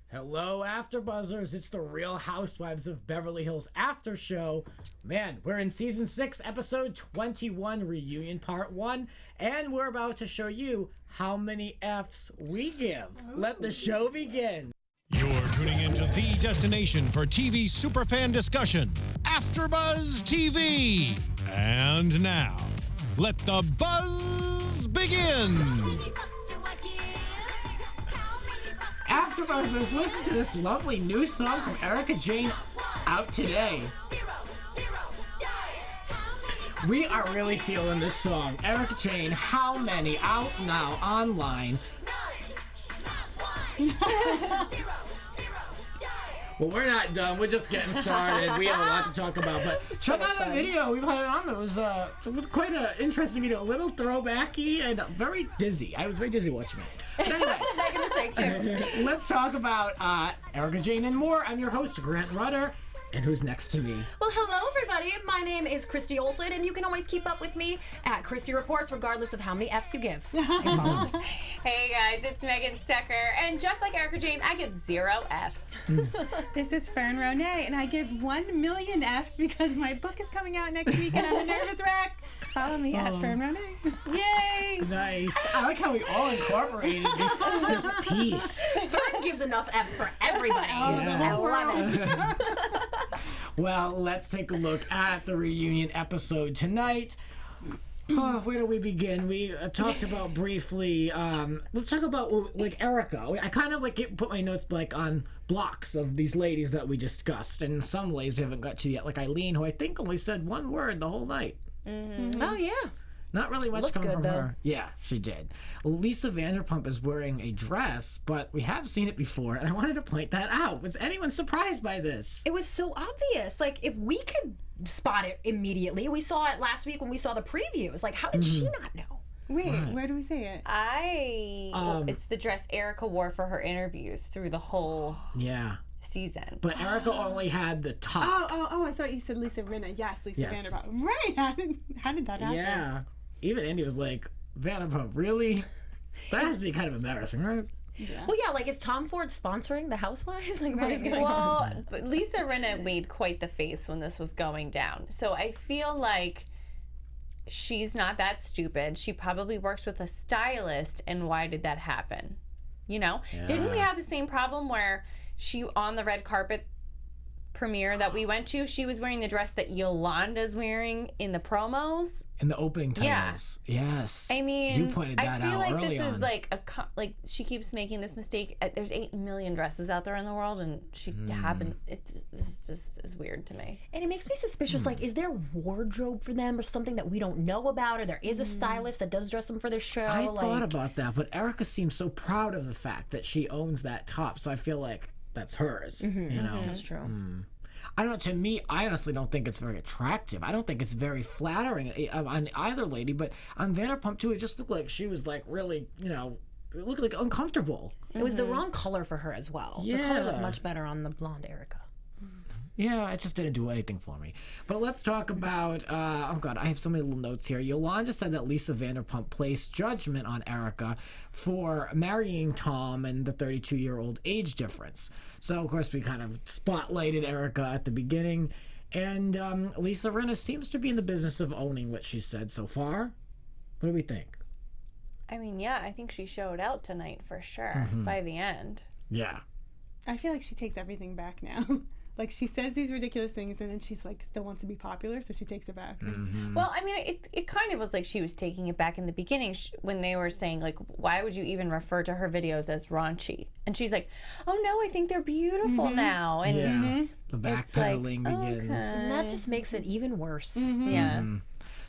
Hello, AfterBuzzers. It's the Real Housewives of Beverly Hills after show. Man, we're in Season 6, Episode 21, Reunion Part 1, and we're about to show you how many Fs we give. Let the show begin. You're tuning into the destination for TV superfan discussion, AfterBuzz TV. And now, let the buzz begin. AfterBuzzers, listen to this lovely new song from Erika Jayne, out today. We are really feeling this song. Erika Jayne, How Many, out now online. Well, we're not done. We're just getting started. We have a lot to talk about, but check out the video. We put it on. It was quite an interesting video. A little throwbacky and very dizzy. I was very dizzy watching it. But anyway, Make a mistake too. let's talk about Erika Jayne and more. I'm your host, Grant Rutter. And who's next to me? Well, hello everybody. My name is Christy Olson, and you can always keep up with me at Christy Reports, regardless of how many Fs you give. Hey guys, it's Megan Stecher, and just like Erika Jayne, I give 0 Fs. This is Fern Ronay, and I give 1 million Fs because my book is coming out next week, and I'm a nervous wreck. Follow me at Fern Ronay. Yay! Nice. I like how we all incorporated this piece. Fern gives enough Fs for everybody. Yeah. I love it. Well, let's take a look at the reunion episode tonight. Where do we begin? We talked about briefly. Let's talk about like Erika. I kind of put my notes on blocks of these ladies that we discussed, and some ladies we haven't got to yet, like Eileen, who I think only said one word the whole night. Mm-hmm. Oh yeah. Not really much Looked coming good, from though. her. Yeah, she did. Lisa Vanderpump is wearing a dress, but we have seen it before, and I wanted to point that out. Was anyone surprised by this? It was so obvious. Like, if we could spot it immediately, we saw it last week when we saw the previews. Like, how did she not know? Wait, where do we see it? It's the dress Erika wore for her interviews through the whole season. But Erika only had the top. Oh, I thought you said Lisa Rinna. Yes, Lisa Yes. Vanderpump. Right, how did that happen? Yeah. Even Andy was like, Vanderpump, really? That has to be kind of embarrassing, right? Yeah. Well, yeah, like, is Tom Ford sponsoring the Housewives? Like, what is going on? Well, but Lisa Rinna made quite the face when this was going down. So I feel like she's not that stupid. She probably works with a stylist, and why did that happen? You know? Yeah. Didn't we have the same problem where she, on the red carpet premiere that we went to, she was wearing the dress that Yolanda's wearing in the promos? In the opening titles. Yes. I mean, you pointed that I feel out like early this on. is like she keeps making this mistake. There's 8 million dresses out there in the world, and she happened. This just is weird to me. And it makes me suspicious. Like, is there wardrobe for them or something that we don't know about? Or there is a stylist that does dress them for their show? I thought about that, but Erika seems so proud of the fact that she owns that top, so I feel like that's hers. You know? That's true. I don't know, to me, I honestly don't think it's very attractive. I don't think it's very flattering on either lady, but on Vanderpump too, it just looked like she was like really, it looked like uncomfortable. It was the wrong color for her as well. The color looked much better on the blonde Erika. Yeah, it just didn't do anything for me. But let's talk about, oh God, I have so many little notes here. Yolanda said that Lisa Vanderpump placed judgment on Erika for marrying Tom and the 32-year-old age difference. So, of course, we kind of spotlighted Erika at the beginning. And Lisa Rinna seems to be in the business of owning what she said so far. What do we think? I mean, yeah, I think she showed out tonight for sure by the end. Yeah. I feel like she takes everything back now. Like, she says these ridiculous things, and then she's like, still wants to be popular, so she takes it back. Well, I mean, it kind of was like she was taking it back in the beginning when they were saying, like, why would you even refer to her videos as raunchy? And she's like, oh no, I think they're beautiful now. And The it's like, backpedaling begins. And that just makes it even worse. yeah.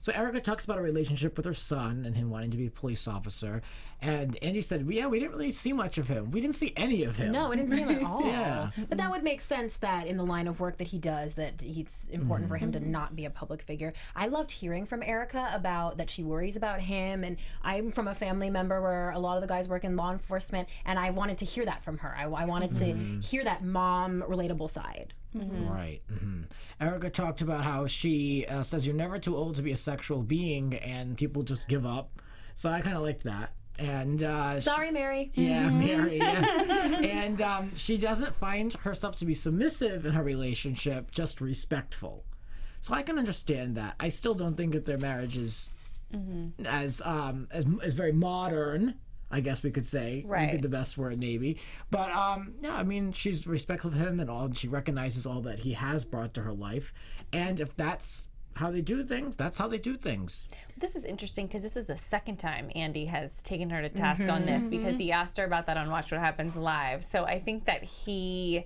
So Erika talks about a relationship with her son and him wanting to be a police officer. And Andy said, we didn't really see much of him. We didn't see any of him. No, we didn't see him at all. Yeah. But that would make sense that in the line of work that he does, that it's important for him to not be a public figure. I loved hearing from Erika about that she worries about him. And I'm from a family member where a lot of the guys work in law enforcement, and I wanted to hear that from her. I wanted to hear that mom relatable side. Right. Erika talked about how she says you're never too old to be a sexual being and people just give up. So I kind of liked that. And Sorry, Mary. yeah, Mary. Yeah. And she doesn't find herself to be submissive in her relationship, just respectful. So I can understand that. I still don't think that their marriage is as very modern, I guess we could say. Right. Would be the best word, maybe. But yeah, I mean, she's respectful of him and all, and she recognizes all that he has brought to her life. And if that's how they do things, that's how they do things. This is interesting because this is the second time Andy has taken her to task on this, because he asked her about that on Watch What Happens Live. So I think that he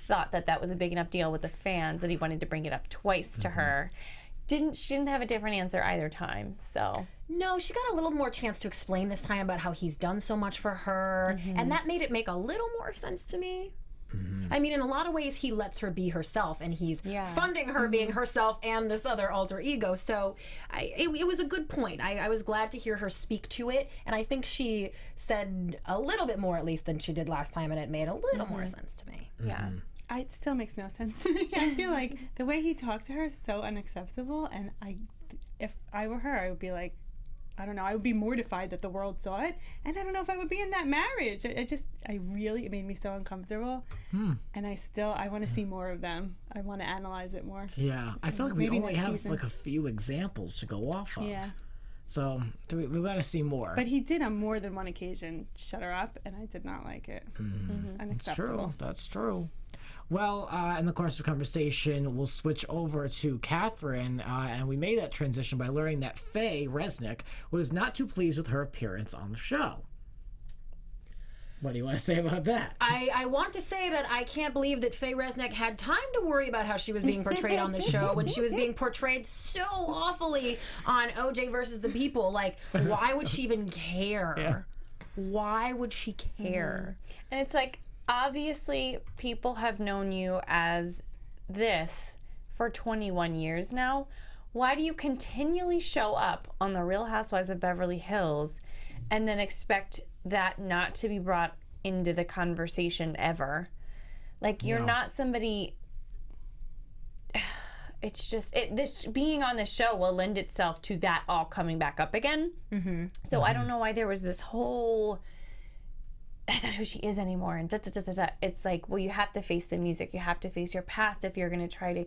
thought that that was a big enough deal with the fans that he wanted to bring it up twice to her. She didn't have a different answer either time. So No, she got a little more chance to explain this time about how he's done so much for her, and that made it make a little more sense to me. I mean, in a lot of ways, he lets her be herself, and he's funding her being herself and this other alter ego. So it was a good point. I was glad to hear her speak to it, and I think she said a little bit more, at least, than she did last time, and it made a little more sense to me. yeah. It still makes no sense to me. I feel like the way he talked to her is so unacceptable, and if I were her, I would be like, I don't know, I would be mortified that the world saw it, and I don't know if I would be in that marriage. It made me so uncomfortable, and I want to see more of them. I want to analyze it more. Yeah, I feel like we Maybe only next have season. like a few examples to go off of. Yeah. So we got to see more. But he did on more than one occasion shut her up, and I did not like it. That's Unacceptable. true. That's true. Well, in the course of conversation, we'll switch over to Kathryn, and we made that transition by learning that Faye Resnick was not too pleased with her appearance on the show. What do you want to say about that? I want to say that I can't believe that Faye Resnick had time to worry about how she was being portrayed on the show when she was being portrayed so awfully on OJ versus the People. Like, why would she even care? Yeah. Why would she care? And it's like, obviously, people have known you as this for 21 years now. Why do you continually show up on the Real Housewives of Beverly Hills and then expect that not to be brought into the conversation ever? Like, you're not somebody... It's just, this being on the show will lend itself to that all coming back up again. So I don't know why there was this whole... That's not who she is anymore, and It's like, well, you have to face the music. You have to face your past if you're going to try to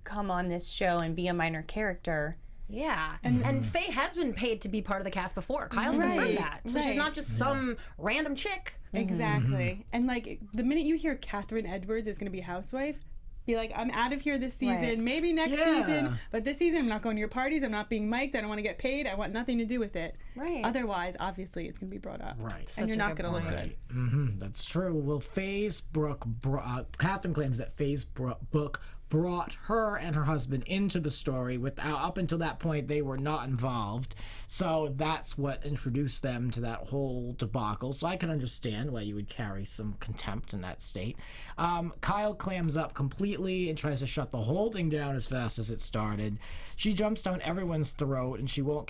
come on this show and be a minor character. Yeah, and Faye has been paid to be part of the cast before. Kyle's confirmed that. So she's not just some random chick. Exactly. And like, the minute you hear Kathryn Edwards is going to be a housewife, be like, I'm out of here this season, Right. maybe next season, but this season I'm not going to your parties, I'm not being mic'd, I don't want to get paid, I want nothing to do with it. Right. Otherwise, obviously, it's going to be brought up. Right. And you're not going to look Right. good. That's true. Well, Faye's book, Kathryn claims that Faye's book brought her and her husband into the story. Up until that point, they were not involved. So that's what introduced them to that whole debacle. So I can understand why you would carry some contempt in that state. Kyle clams up completely and tries to shut the whole thing down as fast as it started. She jumps down everyone's throat, and she won't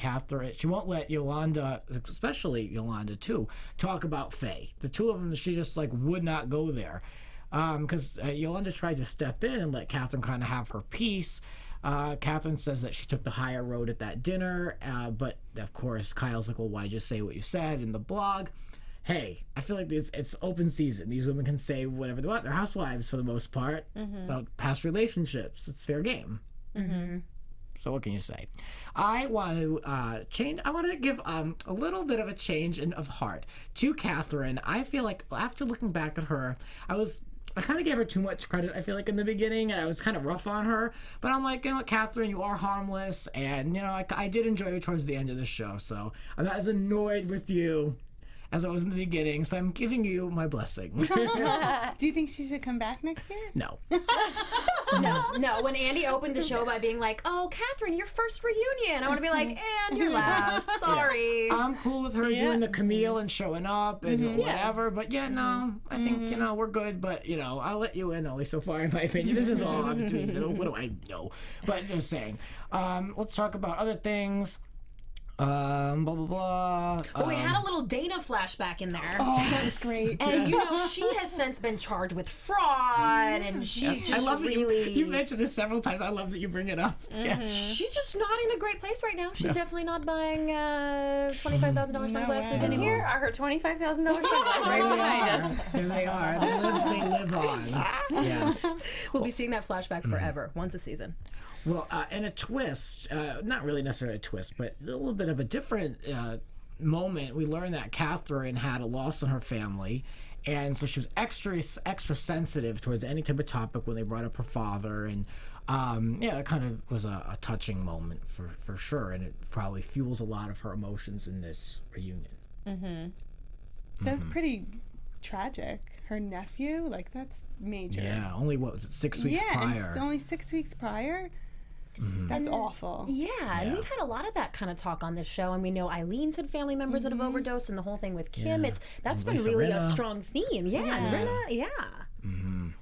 let Yolanda, especially Yolanda too, talk about Faye. The two of them, she just like would not go there. Because Yolanda tried to step in and let Kathryn kind of have her piece. Kathryn says that she took the higher road at that dinner, but of course Kyle's like, well, why just say what you said in the blog? Hey, I feel like it's open season. These women can say whatever they want. They're housewives for the most part about past relationships. It's fair game. So what can you say? I want to change. I want to give a little bit of a change of heart to Kathryn. I feel like after looking back at her, I kind of gave her too much credit, I feel like, in the beginning, and I was kind of rough on her. But I'm like, you know what, Kathryn, you are harmless, and, you know, I did enjoy you towards the end of the show, so I'm not as annoyed with you as I was in the beginning, so I'm giving you my blessing. Do you think she should come back next year? No. No. When Andy opened the show by being like, "Oh, Kathryn, your first reunion," I want to be like, "And your last. Sorry." I'm cool with her doing the Camille and showing up and whatever, but no, I think, we're good, but, I'll let you in only so far, in my opinion. This is all I'm doing. What do I know? But just saying. Let's talk about other things. Blah blah blah. But we had a little Dana flashback in there. Oh, that was great. And she has since been charged with fraud, and she's just I love that really. you mentioned this several times. I love that you bring it up. Yes. She's just not in a great place right now. She's definitely not buying $25,000 sunglasses way. anymore. Here are her $25,000 sunglasses right behind us. There they are. They live on. Yes. We'll be seeing that flashback forever, once a season. Well, and a twist, not really necessarily a twist, but a little bit of a different moment. We learned that Kathryn had a loss in her family, and so she was extra sensitive towards any type of topic when they brought up her father. And it kind of was a touching moment for sure, and it probably fuels a lot of her emotions in this reunion. That was pretty tragic. Her nephew, like, that's major. Yeah, only what was it, 6 weeks yeah, prior? and it's only 6 weeks prior. That's awful. Yeah, and we've had a lot of that kind of talk on this show, and we know Eileen's had family members that have overdosed, and the whole thing with Kim. That's been Lisa really a Rinna. strong theme. Yeah, and Rinna,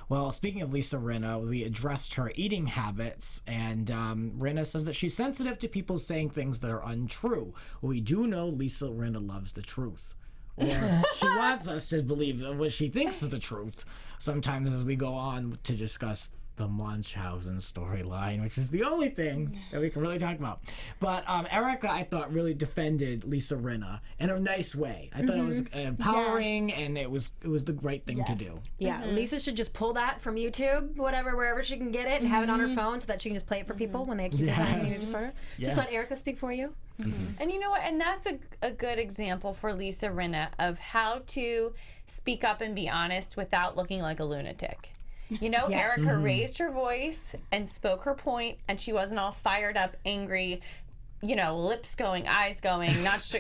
Well, speaking of Lisa Rinna, we addressed her eating habits, and Rinna says that she's sensitive to people saying things that are untrue. Well, we do know Lisa Rinna loves the truth. Or she wants us to believe what she thinks is the truth, sometimes as we go on to discuss the Munchausen storyline, which is the only thing that we can really talk about. But Erica, I thought, really defended Lisa Rinna in a nice way. I thought it was empowering, and it was the right thing to do. Yeah, Lisa should just pull that from YouTube, wherever she can get it, and have it on her phone so that she can just play it for people when they accuse her of having an eating disorder. Just let Erica speak for you. And you know what? And that's a good example for Lisa Rinna of how to speak up and be honest without looking like a lunatic. You know, Erica raised her voice and spoke her point, and she wasn't all fired up, angry, lips going, eyes going, not sure,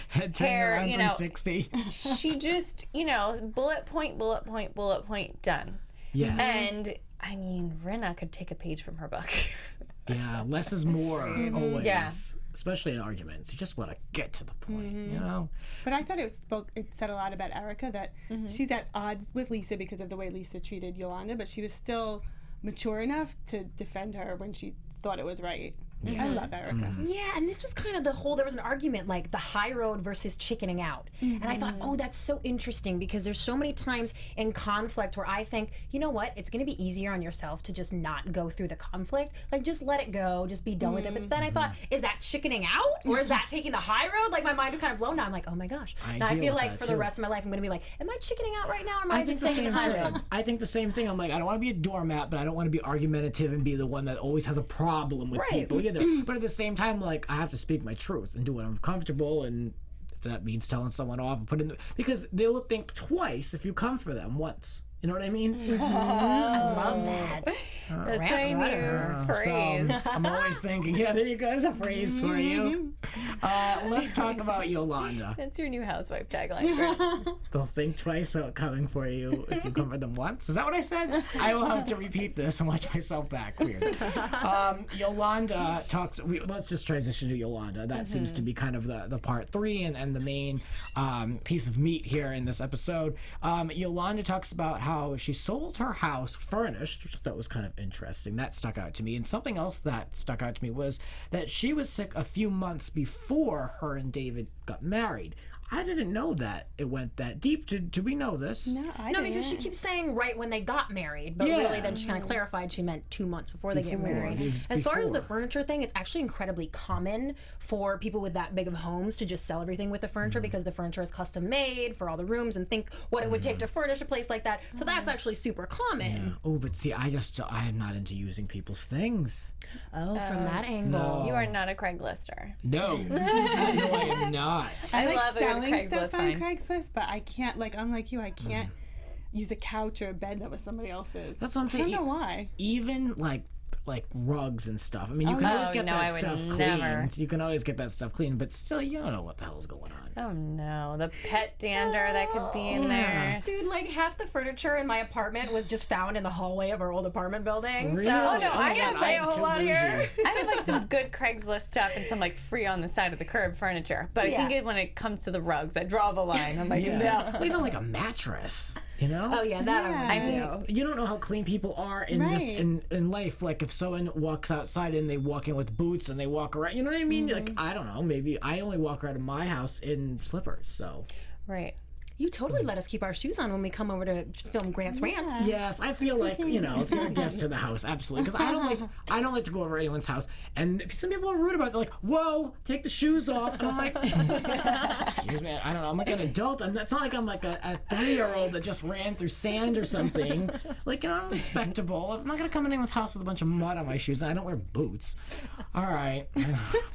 Head turning hair, around 360. She just, bullet point, done. Yes. And I mean, Rinna could take a page from her book. Yeah, less is more always. Yeah. Especially in arguments. You just want to get to the point, But I thought it said a lot about Erica that she's at odds with Lisa because of the way Lisa treated Yolanda, but she was still mature enough to defend her when she thought it was right. I love Erica. Yeah, and this was kind of there was an argument like the high road versus chickening out. And I thought, oh, that's so interesting because there's so many times in conflict where I think, you know what, it's going to be easier on yourself to just not go through the conflict. Like, just let it go, just be done with it. But then I thought, is that chickening out or is that taking the high road? Like, my mind was kind of blown now. I'm like, oh my gosh. Now I deal feel with like that, for too. the rest of my life, I'm going to be like, am I chickening out right now or am I think just the taking same the high thing. road? I think the same thing. I'm like, I don't want to be a doormat, but I don't want to be argumentative and be the one that always has a problem with people either. But at the same time, like, I have to speak my truth and do what I'm comfortable, and if that means telling someone off, because they'll think twice if you come for them once. You know what I mean? I love that. That's Grant my new phrase. So I'm always thinking, yeah, there you go, there's a phrase for you. Let's talk about Yolanda. That's your new housewife tagline. They'll think twice about coming for you if you come for them once. Is that what I said? I will have to repeat this and watch myself back. Weird. Yolanda talks. Let's just transition to Yolanda. That seems to be kind of the part 3 and the main piece of meat here in this episode. Yolanda talks about how she sold her house furnished, which I thought was kind of interesting. That stuck out to me. And something else that stuck out to me was that she was sick a few months before her and David got married. I didn't know that it went that deep. Do we know this? No, I No, didn't. because she keeps saying right when they got married, but really then she kind of clarified she meant 2 months before they get married. It was As far as the before. furniture thing, it's actually incredibly common for people with that big of homes to just sell everything with the furniture because the furniture is custom made for all the rooms and think what it would take to furnish a place like that. So that's actually super common. Oh, but see, I am not into using people's things. Oh, from that angle. You are not a Craiglister. No, no, I am not. I like love a good selling Craigslist stuff on find. Craigslist, but I can't, like, I'm like you, I can't use a couch or a bed that was somebody else's. That's what I'm saying. I don't know why. Even like rugs and stuff. I mean, you can always get no, I that would stuff never. cleaned. You can always get that stuff cleaned, but still, you don't know what the hell's going on. Oh no, the pet dander that could be in there. Dude, like half the furniture in my apartment was just found in the hallway of our old apartment building. Really? So, no, I my can't God, say a I'm whole too lot here. bougie. I have like some good Craigslist stuff and some like free on the side of the curb furniture. But I think when it comes to the rugs, I draw the line. I'm like, no. Even like a mattress. You know? Oh yeah, that I Yeah. would do. You don't know how clean people are in just Right. in life. Like if someone walks outside and they walk in with boots and they walk around, you know what I mean? Like I don't know, maybe I only walk around of my house in slippers. So Right. You totally let us keep our shoes on when we come over to film Grant's Rants. yes, I feel like if you're a guest to the house, absolutely, because I don't like to go over anyone's house. And some people are rude about it. They're like, "Whoa, take the shoes off," and I'm like, "Excuse me, I don't know. I'm like an adult. It's not like I'm like a 3-year-old that just ran through sand or something. Like, I'm respectable. I'm not gonna come in anyone's house with a bunch of mud on my shoes, and I don't wear boots. All right,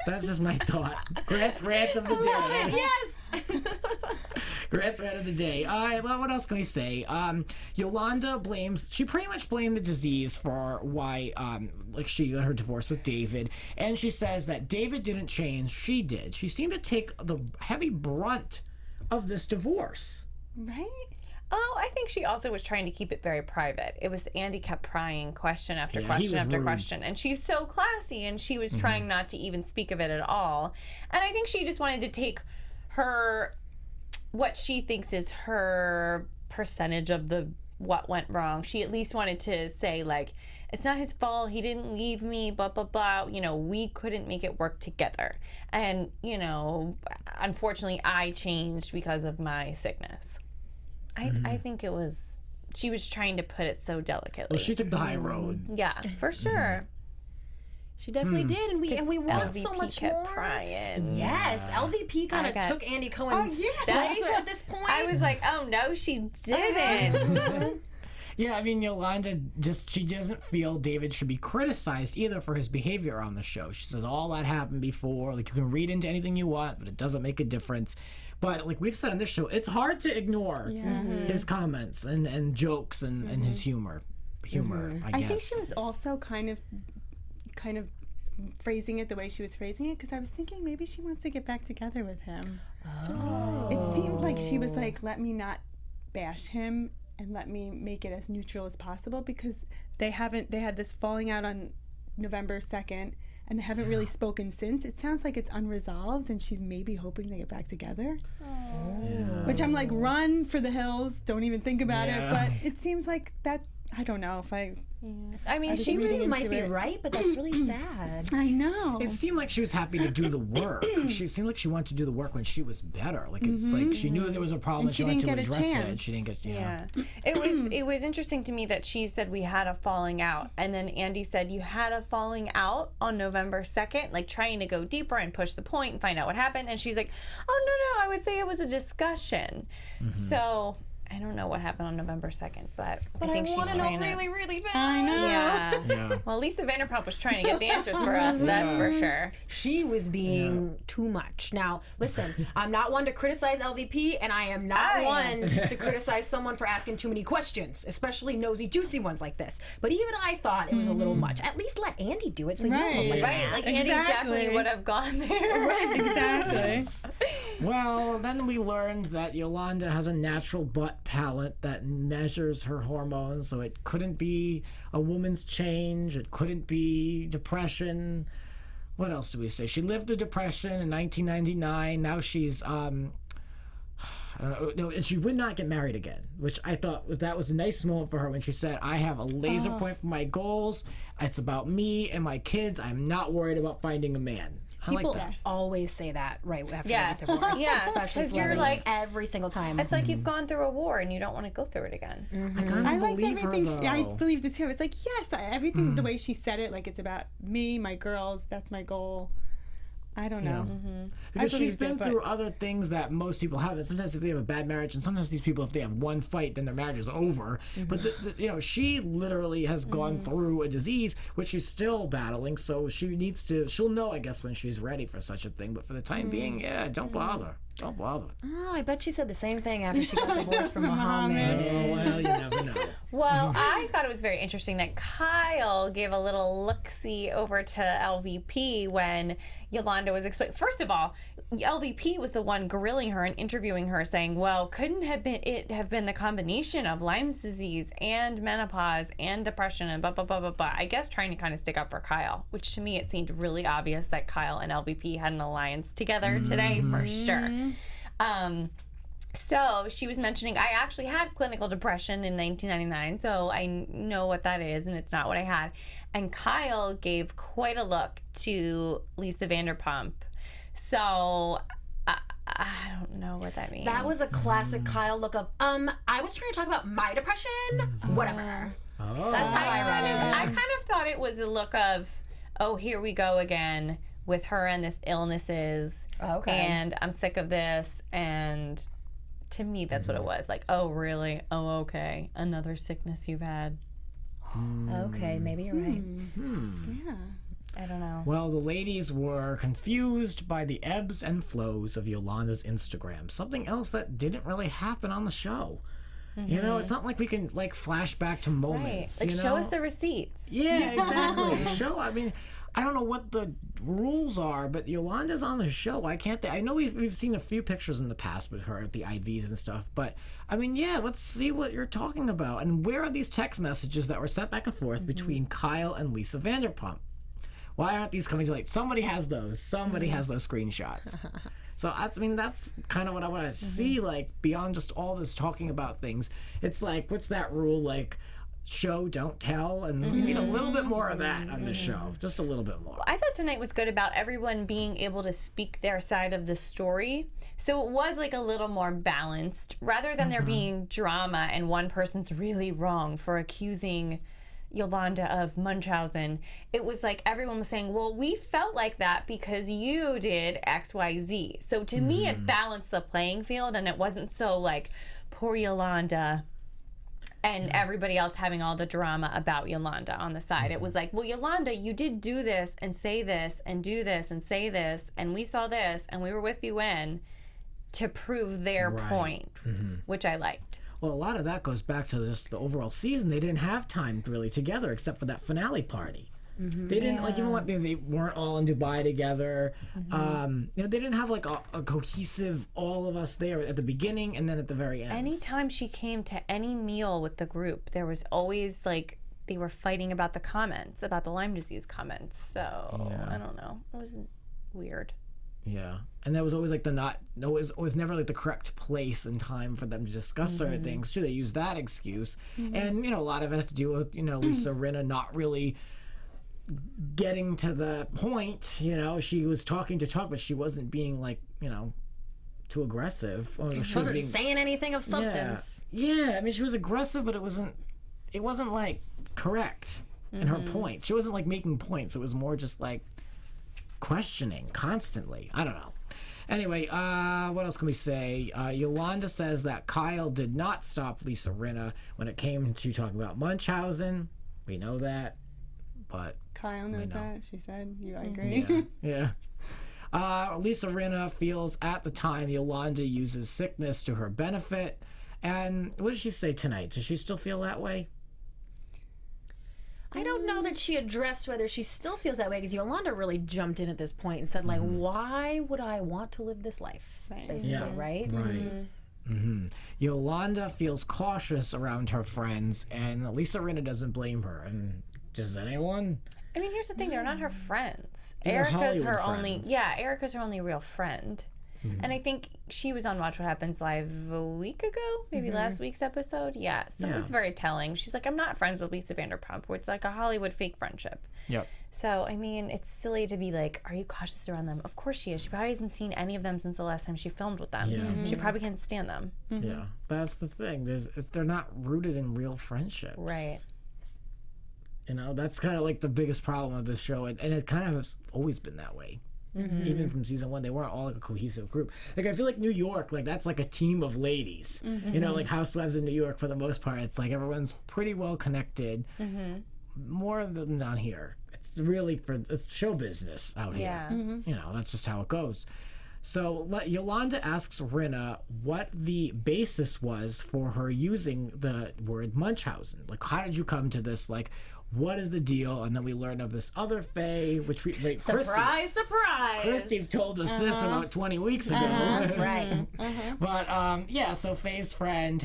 that's just my thought. Grant's Rants of the day. Yes. Grant's Rant of the day. All right, well, what else can we say? Yolanda she pretty much blamed the disease for why, she got her divorce with David. And she says that David didn't change, she did. She seemed to take the heavy brunt of this divorce. Right? Oh, I think she also was trying to keep it very private. It was Andy kept prying question after Yeah, he question was after rude. question. And she's so classy, and she was trying not to even speak of it at all. And I think she just wanted to take what she thinks is her percentage of what went wrong. She at least wanted to say, like, it's not his fault, he didn't leave me, blah, blah, blah. We couldn't make it work together. And, unfortunately, I changed because of my sickness. I think she was trying to put it so delicately. Well, she took the high road. Yeah, for sure. She definitely did, and we want so LVP much kept more. prying. Yes, LVP kind of took Andy Cohen's place at this point. I was like, oh no, she didn't. Yeah, I mean, Yolanda she doesn't feel David should be criticized either for his behavior on the show. She says all that happened before. Like, you can read into anything you want, but it doesn't make a difference. But like we've said on this show, it's hard to ignore his comments and jokes and his humor. I guess. I think she was also kind of phrasing it the way she was phrasing it, because I was thinking maybe she wants to get back together with him. Oh. It seemed like she was like, let me not bash him and let me make it as neutral as possible, because they had this falling out on November 2nd and they haven't really spoken since. It sounds like it's unresolved and she's maybe hoping they get back together. Which I'm like, run for the hills, don't even think about it. But it seems like that, I don't know if I... I mean, she really might be right, but that's really sad. I know. It seemed like she was happy to do the work. She seemed like she wanted to do the work when she was better. Like it's like she knew there was a problem and she wanted to address it. She didn't get It was interesting to me that she said we had a falling out, and then Andy said you had a falling out on November 2nd, like trying to go deeper and push the point and find out what happened. And she's like, oh no, I would say it was a discussion. So I don't know what happened on November 2nd, but I think she's trying to. Really, really bad. I know. Yeah. Well, Lisa Vanderpump was trying to get the answers for us, that's for sure. She was being too much. Now, listen, I'm not one to criticize LVP, and I am not one to criticize someone for asking too many questions, especially nosy, juicy ones like this. But even I thought it was a little much. At least let Andy do it, so you don't look like Right, that. like Andy definitely would have gone there. Right, exactly. Well, then we learned that Yolanda has a natural butt palette that measures her hormones, so it couldn't be a woman's change. It couldn't be depression. What else do we say? She lived through depression in 1999. Now she's I don't know. No, and she would not get married again, which I thought that was a nice moment for her when she said, I have a laser point for my goals. It's about me and my kids. I'm not worried about finding a man. I People like that. always say that right after Yes. they get divorced, Yeah, especially 'cause you're celebrities, like- every single time. It's like you've gone through a war and you don't want to go through it again. I kind I of liked believe her, everything. I though. believed it too. It's like, yes, everything, the way she said it, like it's about me, my girls, that's my goal. I don't know. Because she's believed been it, through other things that most people haven't. Sometimes if they have a bad marriage, and sometimes these people, if they have one fight, then their marriage is over. But she literally has gone through a disease which she's still battling. So she'll know, I guess, when she's ready for such a thing. But for the time being, don't bother. Don't bother. Oh, I bet she said the same thing after she got divorced from Muhammad. Oh, well, you never know. Well, I thought it was very interesting that Kyle gave a little look-see over to LVP when Yolanda was explaining. First of all, LVP was the one grilling her and interviewing her, saying, well, couldn't have been the combination of Lyme's disease and menopause and depression and blah, blah, blah, blah, blah. I guess trying to kind of stick up for Kyle, which to me it seemed really obvious that Kyle and LVP had an alliance together today for sure. So she was mentioning, I actually had clinical depression in 1999, so I know what that is, and it's not what I had. And Kyle gave quite a look to Lisa Vanderpump. So I don't know what that means. That was a classic Kyle look of, I was trying to talk about my depression, whatever. Oh. That's how I read it. I kind of thought it was a look of, oh, here we go again with her and this illnesses. Okay. And I'm sick of this. And to me, that's what it was. Like, oh, really? Oh, okay. Another sickness you've had. Okay, maybe you're right. Yeah. I don't know. Well, the ladies were confused by the ebbs and flows of Yolanda's Instagram. Something else that didn't really happen on the show. You know, it's not like we can like flash back to Right. moments. Like, you show know? us the receipts. Yeah, exactly. The show. I mean, I don't know what the rules are, but Yolanda's on the show. I can't. I know we've seen a few pictures in the past with her at the IVs and stuff, but I mean, yeah. Let's see what you're talking about. And where are these text messages that were sent back and forth between Kyle and Lisa Vanderpump? Why aren't these coming to light? Somebody has those. Somebody has those screenshots. So that's kind of what I want to see. Like beyond just all this talking about things, it's like, what's that rule? Like, show, don't tell, and we need a little bit more of that on this show. Just a little bit more. I thought tonight was good about everyone being able to speak their side of the story. So it was like a little more balanced rather than there being drama and one person's really wrong for accusing Yolanda of Munchausen. It was like everyone was saying, well, we felt like that because you did XYZ. So to me, it balanced the playing field, and it wasn't so like poor Yolanda and everybody else having all the drama about Yolanda on the side. It was like, well, Yolanda, you did do this and say this and do this and say this, and we saw this and we were with you in to prove their point, which I liked. Well, a lot of that goes back to just the overall season. They didn't have time really together except for that finale party. They didn't like, even when they weren't all in Dubai together. You know, they didn't have like a cohesive all of us there at the beginning and then at the very end. Anytime she came to any meal with the group, there was always like they were fighting about the comments, about the Lyme disease comments. So I don't know. It was weird. Yeah, and that was always like it was never like the correct place and time for them to discuss certain things too. They used that excuse, and you know, a lot of it has to do with, you know, Lisa Rinna not really getting to the point. You know, she was talking to talk, but she wasn't being like, you know, too aggressive. She Wasn't saying anything of substance. Yeah, I mean, she was aggressive, but it wasn't like correct in her points. She wasn't like making points. It was more just like questioning constantly. I don't know. Anyway, what else can we say? Yolanda says that Kyle did not stop Lisa Rinna when it came to talking about Munchausen. We know that, but Kyle knows that. She said, I agree. yeah. Lisa Rinna feels at the time Yolanda uses sickness to her benefit. And what did she say tonight? Does she still feel that way? I don't know that she addressed whether she still feels that way, because Yolanda really jumped in at this point and said, like, why would I want to live this life? Basically, right? Right. Yolanda feels cautious around her friends, and Lisa Rinna doesn't blame her. And does anyone? I mean, here's the thing: they're not her friends. They're Erica's her Hollywood only. friends. Yeah, Erica's her only real friend. And I think she was on Watch What Happens Live a week ago, maybe last week's episode. Yeah, so it was very telling. She's like, I'm not friends with Lisa Vanderpump, where it's like a Hollywood fake friendship. Yep. So, I mean, it's silly to be like, are you cautious around them? Of course she is. She probably hasn't seen any of them since the last time she filmed with them. Yeah. She probably can't stand them. Yeah, that's the thing. They're not rooted in real friendships. Right. You know, that's kind of like the biggest problem with this show, and it kind of has always been that way. Even from season one, they weren't all like a cohesive group. Like, I feel like New York, like that's like a team of ladies. You know, like Housewives in New York, for the most part, it's like everyone's pretty well connected. More than down here. It's really it's show business out here. Yeah. You know, that's just how it goes. So Yolanda asks Rinna what the basis was for her using the word Munchausen. Like, how did you come to this? Like, what is the deal? And then we learn of this other Faye, which Surprise! Christy told us this about 20 weeks ago. That's right. But yeah, so Faye's friend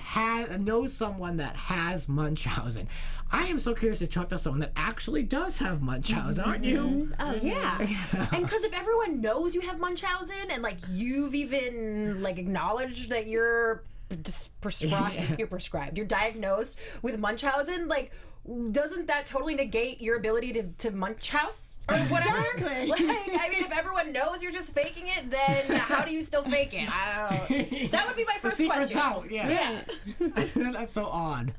knows someone that has Munchausen. I am so curious to talk to someone that actually does have Munchausen, aren't you? Oh yeah. And because if everyone knows you have Munchausen and like you've even like acknowledged that you're you're diagnosed with Munchausen, like doesn't that totally negate your ability to Munchhouse or whatever? Exactly. Like, I mean, if everyone knows you're just faking it, then how do you still fake it? I don't know. That would be my first The secret's question. out, yeah. That's so odd.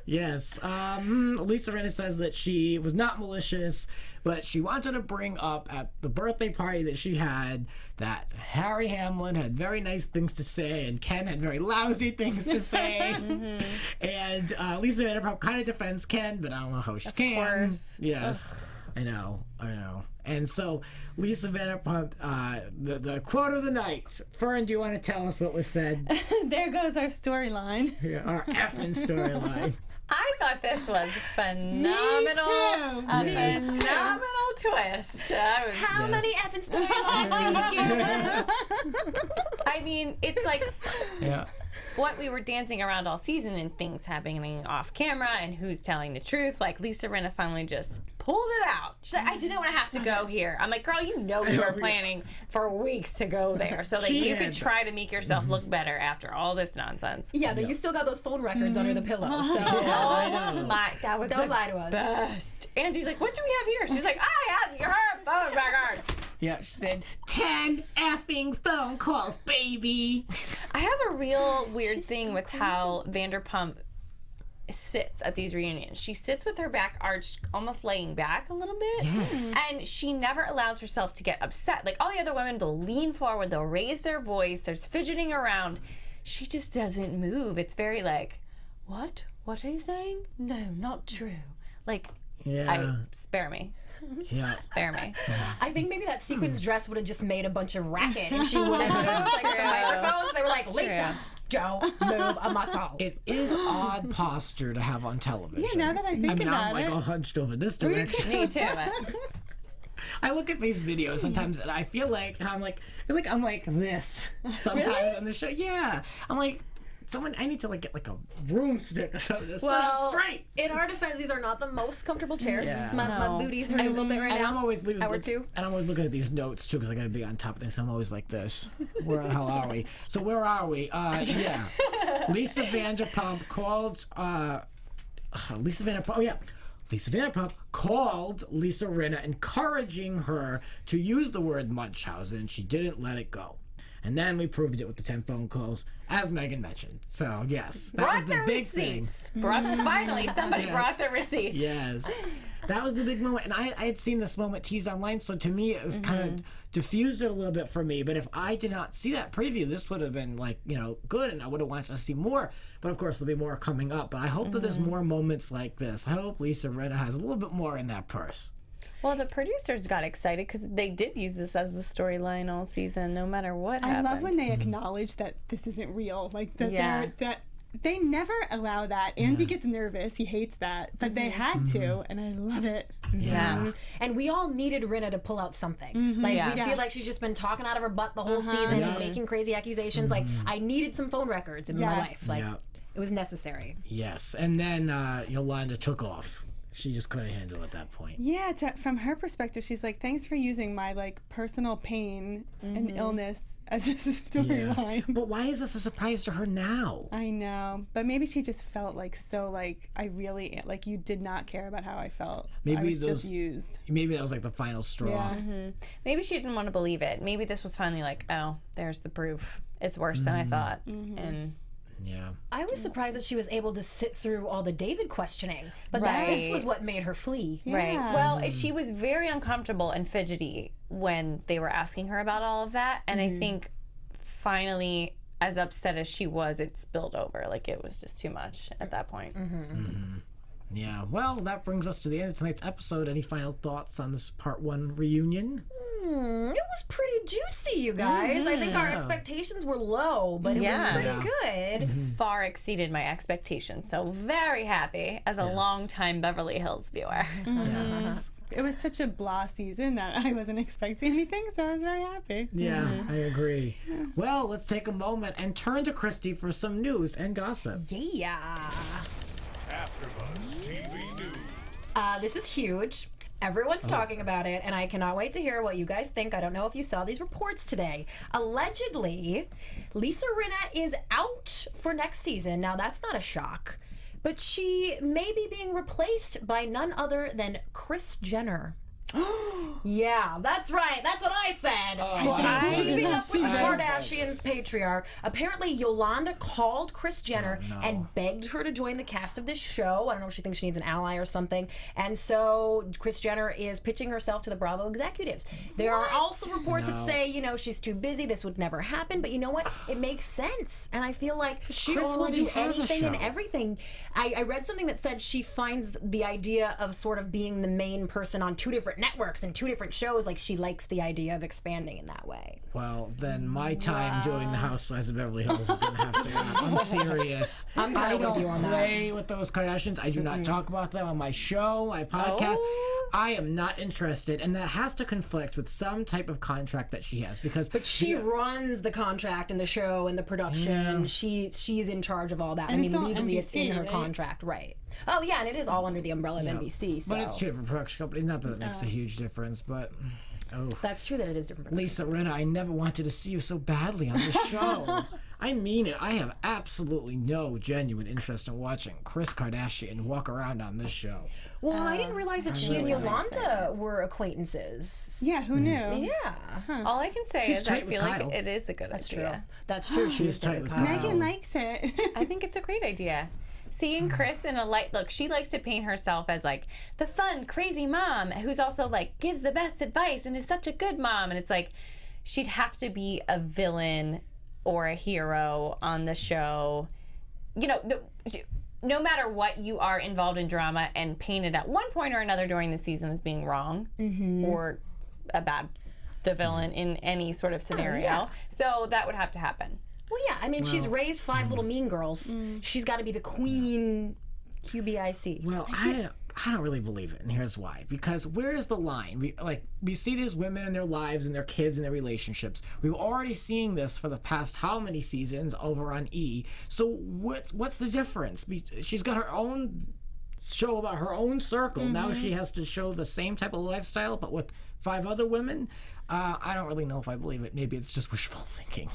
Yes. Lisa Rinna says that she was not malicious, but she wanted to bring up at the birthday party that she had that Harry Hamlin had very nice things to say and Ken had very lousy things to say. And Lisa Vanderpump kind of defends Ken, but I don't know how she can. Of course. Yes. I know. And so, Lisa Vanderpump, the quote of the night. Fern, do you want to tell us what was said? There goes our storyline. Yeah, our effing storyline. I thought this was phenomenal. A Yes. phenomenal twist. How many effing storylines do you give? I mean, it's like Yeah. what we were dancing around all season and things happening off camera and who's telling the truth. Like Lisa Rinna finally just pulled it out. She's like, I didn't want to have to go here. I'm like, girl, you know you were planning for weeks to go there so that you could try to make yourself look better after all this nonsense. Yeah, but you still got those phone records under the pillow. So Oh my, that was don't the lie to us. best. Angie's like, what do we have here? She's like, I have your phone records. Yeah, she said 10 effing phone calls, baby. I have a real weird thing with how Vanderpump sits at these reunions. She sits with her back arched, almost laying back a little bit. Yes. And she never allows herself to get upset. Like all the other women, they'll lean forward, they'll raise their voice, there's fidgeting around. She just doesn't move. It's very like, what? What are you saying? No, not true. Like, Yeah. spare me. Yeah. Spare me. I think maybe that sequins dress would have just made a bunch of racket and she would have just like the microphones. They were like, Lisa, don't move a muscle. It is odd posture to have on television. Yeah, now that I think I'm about like it. all hunched over this direction. Me too. I look at these videos sometimes and I feel like I'm like this sometimes on the show. Yeah. I'm like, I need to like get like a broomstick or something to sit up straight. In our defense, these are not the most comfortable chairs. Yeah. My booty's hurting a little bit right And now. I'm always looking, Hour two. And I'm always looking at these notes too because I got to be on top of things. I'm always like this. Where the hell are we? So where are we? Yeah. Lisa Vanderpump called. Lisa Vanderpump. Oh yeah. Lisa Vanderpump called Lisa Rinna, encouraging her to use the word Munchausen, and she didn't let it go. And then we proved it with the 10 phone calls, as Megan mentioned. So yes, that was the big thing. Finally, somebody brought the receipts. Yes. That was the big moment. And I had seen this moment teased online, so to me it was kind of diffused it a little bit for me. But if I did not see that preview, this would have been like, good, and I would have wanted to see more. But of course, there'll be more coming up. But I hope that there's more moments like this. I hope Lisa Rinna has a little bit more in that purse. Well, the producers got excited because they did use this as the storyline all season, no matter what happened. I love when they acknowledge that this isn't real. Like that, Yeah. that they never allow that. Andy gets nervous; he hates that, but they had to, and I love it. Yeah. And we all needed Rinna to pull out something. Like we feel like she's just been talking out of her butt the whole season and making crazy accusations. Like I needed some phone records in my life. Like it was necessary. Yes. And then Yolanda took off. She just couldn't handle it at that point. Yeah, from her perspective, she's like, "Thanks for using my like personal pain and illness as a storyline." But why is this a surprise to her now? I know, but maybe she just felt like so like I really like you did not care about how I felt. Maybe I was just used. Maybe that was like the final straw. Yeah. Maybe she didn't want to believe it. Maybe this was finally like, oh, there's the proof. It's worse than I thought. And Yeah. I was surprised that she was able to sit through all the David questioning, but Right. that this was what made her flee. Right. Yeah. Well, she was very uncomfortable and fidgety when they were asking her about all of that. And I think finally, as upset as she was, it spilled over. Like it was just too much at that point. Yeah. Well, that brings us to the end of tonight's episode. Any final thoughts on this part 1 reunion? It was pretty juicy, you guys. I think our expectations were low, but it was pretty good. Far exceeded my expectations. So very happy as a longtime Beverly Hills viewer. Yes. It was such a blah season that I wasn't expecting anything, so I was very happy. Yeah, I agree. Well, let's take a moment and turn to Christy for some news and gossip. Yeah. AfterBuzz TV News. This is huge. Everyone's talking about it, and I cannot wait to hear what you guys think. I don't know if you saw these reports today. Allegedly, Lisa Rinna is out for next season. Now, that's not a shock, but she may be being replaced by none other than Kris Jenner. Yeah, that's right. That's what I said. Keeping up with the Kardashians patriarch. Apparently, Yolanda called Kris Jenner and begged her to join the cast of this show. I don't know if she thinks she needs an ally or something. And so Kris Jenner is pitching herself to the Bravo executives. There are also reports that say, you know, she's too busy. This would never happen. But you know what? It makes sense. And I feel like Kris will do anything and everything. I read something that said she finds the idea of sort of being the main person on 2 different networks and 2 different shows, like she likes the idea of expanding in that way. Well, then my time doing the Housewives of Beverly Hills is going to have to end. I'm serious. I don't play with those Kardashians. I do not talk about them on my show, my podcast. I am not interested, and that has to conflict with some type of contract that she has because. But she runs the contract and the show and the production. She's in charge of all that. And I mean, legally, it's in her contract, right? Oh yeah, and it is all under the umbrella of NBC. So. But it's two different production companies. Not that it makes a huge difference, but. Oh. That's true that it is different. Lisa Rinna, I never wanted to see you so badly on the show. I mean it. I have absolutely no genuine interest in watching Kris Kardashian walk around on this show. Well, I didn't realize that she and Yolanda were acquaintances. Yeah, who knew? Yeah. All I can say is I feel like it is a good idea. That's true. She's tight with Kyle. Megan likes it. I think it's a great idea. Seeing Kris in a light look, she likes to paint herself as like the fun, crazy mom who's also like gives the best advice and is such a good mom. And it's like she'd have to be a villain or a hero on the show. You know, no matter what, you are involved in drama and painted at one point or another during the season as being wrong or the villain in any sort of scenario. So that would have to happen. Well, yeah. I mean, she's raised 5 little mean girls. She's got to be the queen QBIC. Well, I don't really believe it, and here's why. Because where is the line? We see these women in their lives and their kids and their relationships. We've already seen this for the past how many seasons over on E. So what's the difference? She's got her own show about her own circle. Now she has to show the same type of lifestyle, but with 5 other women. I don't really know if I believe it. Maybe it's just wishful thinking.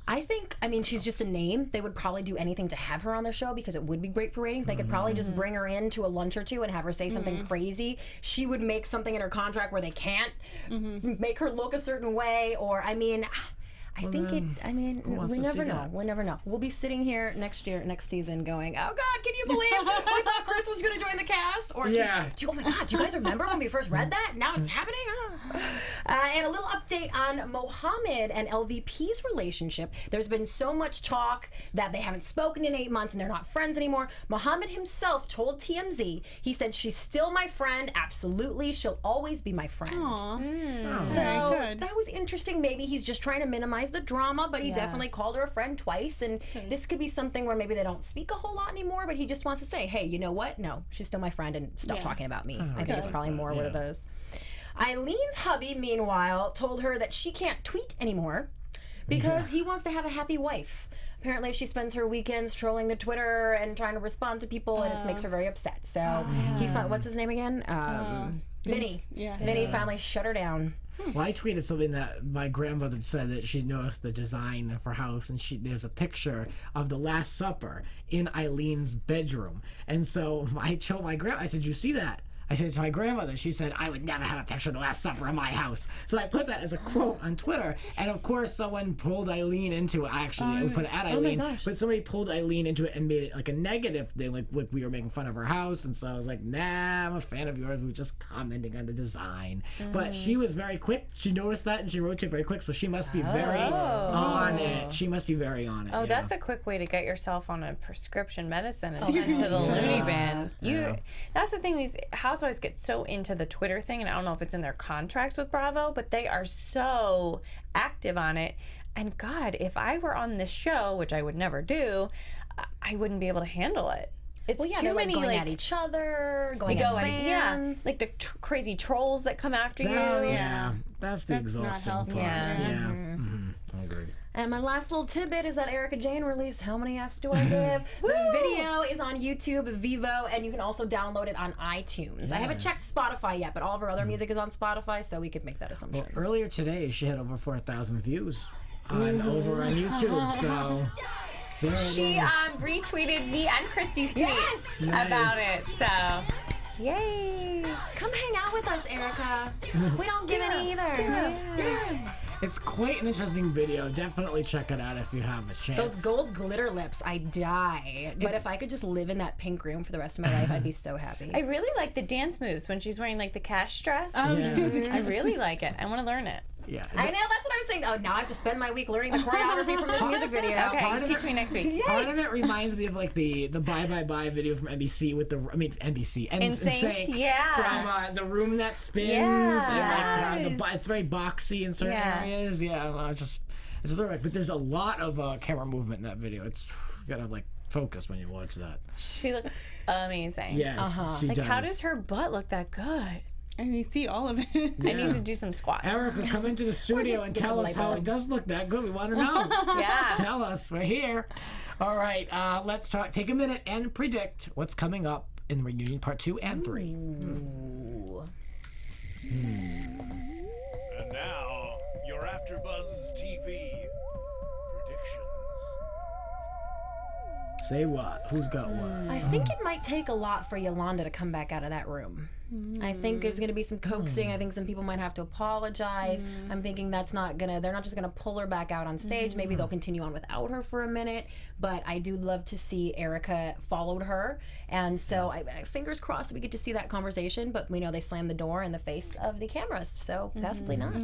I mean, she's just a name. They would probably do anything to have her on the show because it would be great for ratings. They could probably just bring her in to a lunch or two and have her say something crazy. She would make something in her contract where they can't make her look a certain way. Or, I mean, we never know. We never know. We'll be sitting here next season going, oh God, can you believe we thought Kris was going to join the cast? Or oh my God, do you guys remember when we first read that? Now it's happening? And a little update on Mohammed and LVP's relationship. There's been so much talk that they haven't spoken in 8 months and they're not friends anymore. Mohammed himself told TMZ, he said, she's still my friend. Absolutely. She'll always be my friend. So that was interesting. Maybe he's just trying to minimize the drama, but he definitely called her a friend twice, and this could be something where maybe they don't speak a whole lot anymore, but he just wants to say, hey, you know what? No, she's still my friend, and stop talking about me. I think it's probably more what it is. Eileen's hubby, meanwhile, told her that she can't tweet anymore because he wants to have a happy wife. Apparently, she spends her weekends trolling the Twitter and trying to respond to people, and it makes her very upset. So he what's his name again? Vinny. Vinny finally shut her down. Well, I tweeted something that my grandmother said that she noticed the design of her house, and there's a picture of the Last Supper in Eileen's bedroom. And so I told my grandma, I said, you see that? I said to my grandmother, she said, I would never have a picture of the Last Supper in my house. So I put that as a quote on Twitter. And of course, someone pulled Eileen into it. Actually, I put it at Eileen. But somebody pulled Eileen into it and made it like a negative thing, like we were making fun of her house. And so I was like, nah, I'm a fan of yours. We were just commenting on the design. But she was very quick. She noticed that and she wrote to it very quick. So she must be very on it. She must be very on it. Oh, that's a quick way to get yourself on a prescription medicine and sent to the loony bin. That's the thing. These Housewives get so into the Twitter thing, and I don't know if it's in their contracts with Bravo, but they are so active on it. And God, if I were on this show, which I would never do, I wouldn't be able to handle it. It's Well, yeah, too they're many going at each other, going at fans. like the crazy trolls that come after you. That's the exhausting healthy. part. Yeah. I agree. And my last little tidbit is that Erica Jane released How Many F's Do I Give? The video is on YouTube, Vivo, and you can also download it on iTunes. I haven't checked Spotify yet, but all of her other music is on Spotify, so we could make that assumption. Well, earlier today, she had over 4,000 views over on YouTube, so there it She is. retweeted me and Christy's tweets about it. So, yay! Come hang out with us, Erica. We don't give any either. It's quite an interesting video. Definitely check it out if you have a chance. Those gold glitter lips, I die. But if I could just live in that pink room for the rest of my life, I'd be so happy. I really like the dance moves when she's wearing like the cash dress. I really like it. I want to learn it. Yeah. I know, that's what I was saying. Oh, now I have to spend my week learning the choreography from this music video. Okay, teach me next week. Part of it reminds me of like the Bye Bye Bye video from NBC with NBC NSYNC, yeah. from the room that spins. Yeah. And like it's very boxy in certain areas. Yeah, I don't know. It's terrific. But there's a lot of camera movement in that video. It's you gotta like focus when you watch that. She looks amazing. Yes, she Like, does. how does her butt look that good? And you see all of it. I need to do some squats. Erica, come into the studio and tell us how it does look that good. We want to know. Yeah. Tell us. We're here. All right. Let's talk. Take a minute and predict what's coming up in Reunion Part 2 and 3. And now, your AfterBuzz TV predictions. Say what? Who's got what? I think it might take a lot for Yolanda to come back out of that room. I think there's going to be some coaxing. I think some people might have to apologize. I'm thinking they're not just going to pull her back out on stage. Maybe they'll continue on without her for a minute. But I do love to see Erica followed her. And so I fingers crossed we get to see that conversation. But we know they slammed the door in the face of the cameras. So possibly not.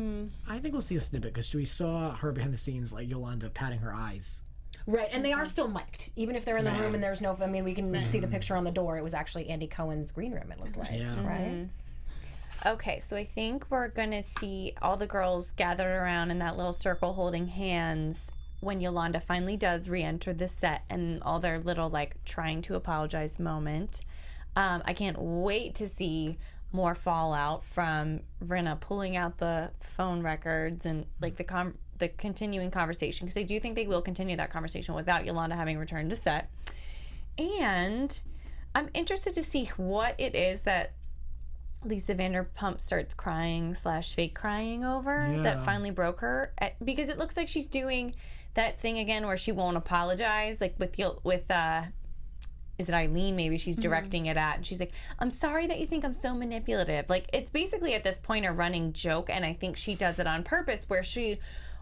I think we'll see a snippet because we saw her behind the scenes, like Yolanda patting her eyes. Right, and they are still mic'd. Even if they're in the room and there's no, I mean, we can see the picture on the door. It was actually Andy Cohen's green room, it looked like. Yeah. Right? Okay, so I think we're gonna see all the girls gathered around in that little circle holding hands when Yolanda finally does re-enter the set and all their little like trying to apologize moment. I can't wait to see more fallout from Rinna pulling out the phone records and like the continuing conversation, because I do think they will continue that conversation without Yolanda having returned to set. And I'm interested to see what it is that Lisa Vanderpump starts crying / fake crying over that finally broke her, because it looks like she's doing that thing again where she won't apologize, like with is it Eileen maybe she's directing it at, and she's like, I'm sorry that you think I'm so manipulative. Like, it's basically at this point a running joke, and I think she does it on purpose where she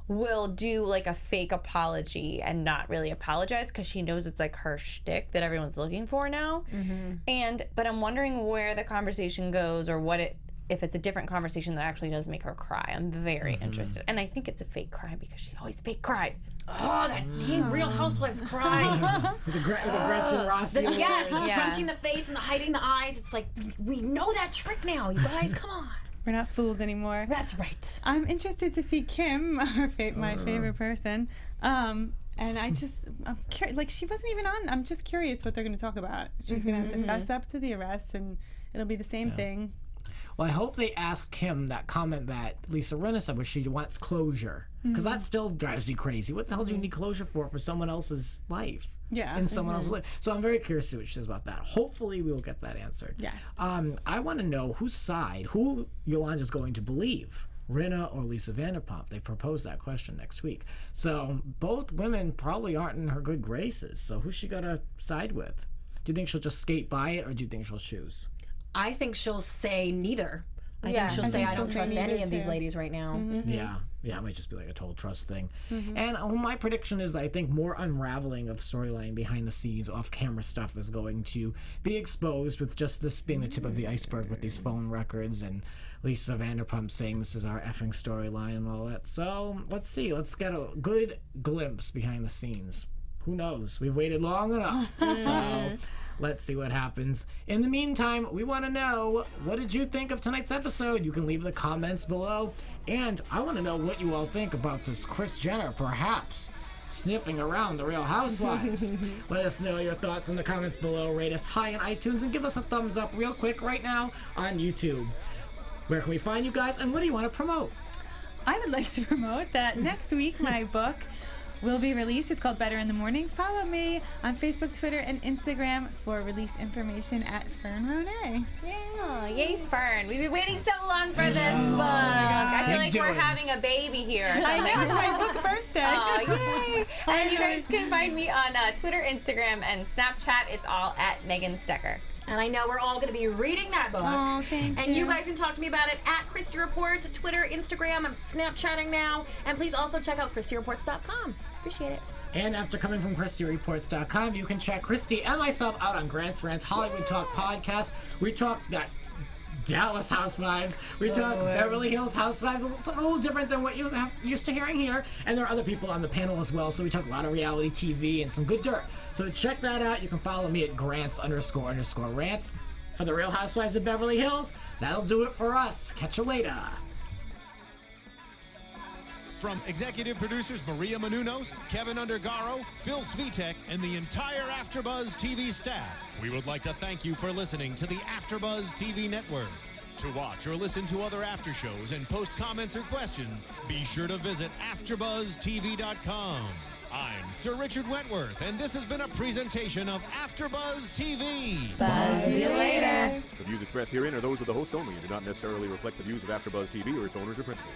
will do like a fake apology and not really apologize because she knows it's like her shtick that everyone's looking for now. But I'm wondering where the conversation goes, or if it's a different conversation that actually does make her cry. I'm very interested, and I think it's a fake cry because she always fake cries. Oh, that dang Real Housewives cry. With the Gretchen Ross. Yes, the scrunching the face and the hiding the eyes. It's like, we know that trick now, you guys. Come on. We're not fools anymore. That's right. I'm interested to see Kim, my favorite person. And I'm curious. Like, she wasn't even on. I'm just curious what they're going to talk about. She's going to have to fess up to the arrest, and it'll be the same thing. Well, I hope they ask Kim that comment that Lisa Rinna said, where she wants closure, because that still drives me crazy. What the hell do you need closure for someone else's life? Yeah. In someone else's life. So I'm very curious to see what she says about that. Hopefully we will get that answered. Yes. I want to know who Yolanda's going to believe, Rinna or Lisa Vanderpump. They propose that question next week. So both women probably aren't in her good graces. So who's she going to side with? Do you think she'll just skate by it, or do you think she'll choose? I think she'll say neither. I think she'll say, I don't trust any of these ladies right now. Yeah, it might just be like a total trust thing. And my prediction is that I think more unraveling of storyline behind the scenes, off-camera stuff is going to be exposed, with just this being the tip of the iceberg with these phone records and Lisa Vanderpump saying this is our effing storyline and all that. So let's see. Let's get a good glimpse behind the scenes who knows? We've waited long enough. So let's see what happens. In the meantime, we want to know, what did you think of tonight's episode? You can leave the comments below. And I want to know what you all think about this Kris Jenner perhaps sniffing around the Real Housewives. Let us know your thoughts in the comments below. Rate us high on iTunes and give us a thumbs up real quick right now on YouTube. Where can we find you guys, and what do you want to promote? I would like to promote that next week my book will be released. It's called Better in the Morning. Follow me on Facebook, Twitter, and Instagram for release information at Fern Ronay. Yeah, yay, Fern. We've been waiting so long for this book. I feel like we're having a baby here or something. I know, it's my book birthday. Oh, yay. And you guys can find me on Twitter, Instagram, and Snapchat. It's all at Megan Stecher. And I know we're all going to be reading that book. Oh, thank you. And you guys can talk to me about it at Christy Reports, Twitter, Instagram. I'm Snapchatting now. And please also check out ChristyReports.com. Appreciate it. And after coming from ChristyReports.com, you can check Christy and myself out on Grant's Rants Hollywood Talk podcast. We talk that Dallas Housewives. We talk Beverly Hills Housewives. Something a little different than what you have used to hearing here. And there are other people on the panel as well. So we talk a lot of reality TV and some good dirt. So check that out. You can follow me at Grants__rants for the Real Housewives of Beverly Hills. That'll do it for us. Catch you later. From executive producers Maria Menounos, Kevin Undergaro, Phil Svitek, and the entire AfterBuzz TV staff, we would like to thank you for listening to the AfterBuzz TV network. To watch or listen to other after shows and post comments or questions, be sure to visit AfterBuzzTV.com. I'm Sir Richard Wentworth, and this has been a presentation of AfterBuzz TV. Buzz you later. The views expressed herein are those of the hosts only and do not necessarily reflect the views of AfterBuzz TV or its owners or principals.